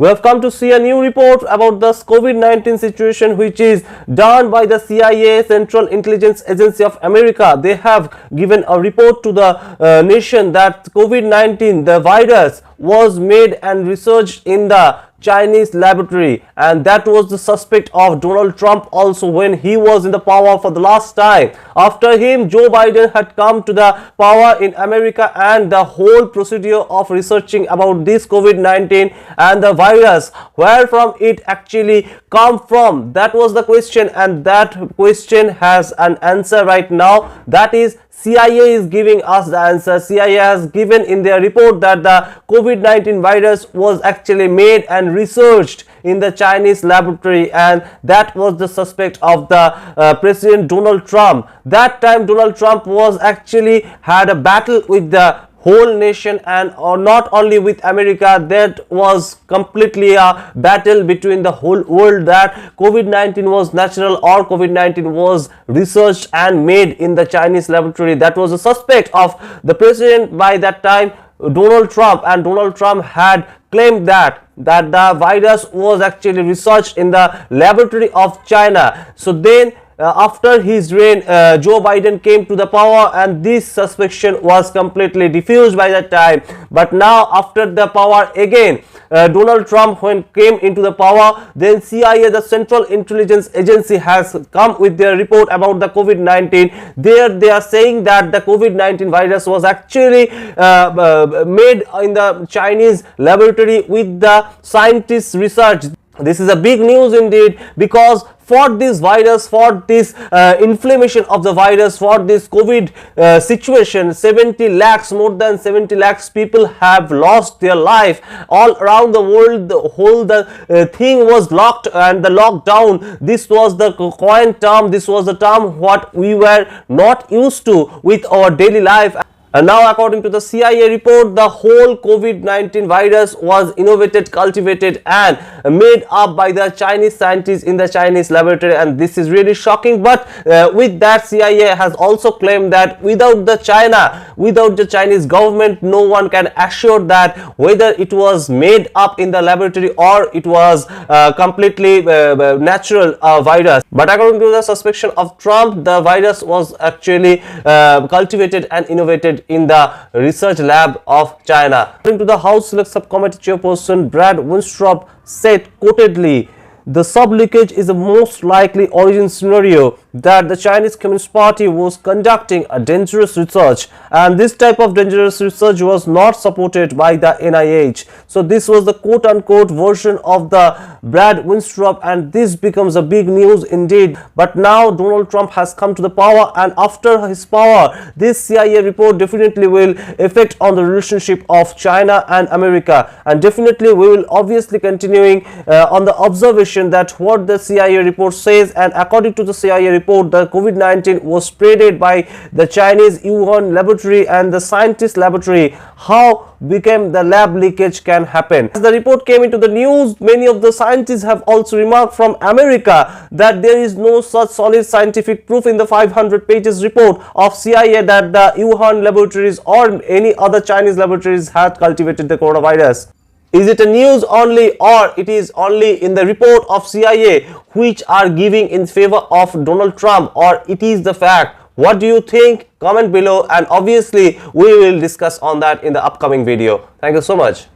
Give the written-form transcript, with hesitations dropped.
We have come to see a new report about the COVID-19 situation, which is done by the CIA, Central Intelligence Agency of America. They have given a report to the nation that COVID-19, the virus, was made and researched in the Chinese laboratory, and that was the suspect of Donald Trump also when he was in the power for the last time. After him, Joe Biden had come to the power in America, and the whole procedure of researching about this COVID-19 and the virus, where from it actually come from, that was the question, and that question has an answer right now. That is, CIA is giving us the answer. CIA has given in their report that the COVID-19 virus was actually made and researched in the Chinese laboratory, and that was the suspect of the President Donald Trump. That time Donald Trump was actually had a battle with the whole nation, and not only with America. That was completely a battle between the whole world, that COVID-19 was natural or COVID-19 was researched and made in the Chinese laboratory. That was a suspect of the president by that time, Donald Trump, and Donald Trump had claimed that the virus was actually researched in the laboratory of China. So then after his reign, Joe Biden came to the power, and this suspicion was completely diffused by that time. But now after the power again, Donald Trump when came into the power, then CIA, the Central Intelligence Agency, has come with their report about the COVID-19. There they are saying that the COVID-19 virus was actually made in the Chinese laboratory with the scientists' research. This is a big news indeed, because for this virus, for this inflammation of the virus, for this COVID situation, 70 lakhs, more than 70 lakhs people have lost their life all around the world. The whole thing was locked, and the lockdown, this was the coin term, this was the term what we were not used to with our daily life. And now, according to the CIA report, the whole COVID-19 virus was innovated, cultivated and made up by the Chinese scientists in the Chinese laboratory, and this is really shocking. But with that, CIA has also claimed that without the Chinese government, no one can assure that whether it was made up in the laboratory or it was completely natural virus. But according to the suspicion of Trump, the virus was actually cultivated and innovated in the research lab of China. According to the House Select Subcommittee Chairperson Brad Winstrop said quotedly, "The sub-leakage is the most likely origin scenario that the Chinese Communist Party was conducting a dangerous research, and this type of dangerous research was not supported by the NIH." So this was the quote-unquote version of the Brad Winstrop, and this becomes a big news indeed. But now Donald Trump has come to the power, and after his power, this CIA report definitely will affect on the relationship of China and America, and definitely we will obviously continuing on the observation that what the CIA report says. And according to the CIA report, the COVID-19 was spreaded by the Chinese Wuhan laboratory and the scientist laboratory. How became the lab leakage can happen? As the report came into the news, many of the scientists have also remarked from America that there is no such solid scientific proof in the 500 pages report of CIA that the Wuhan laboratories or any other Chinese laboratories had cultivated the coronavirus. Is it a news only, or it is only in the report of CIA which are giving in favor of Donald Trump, or it is the fact? What do you think? Comment below, and obviously we will discuss on that in the upcoming video. Thank you so much.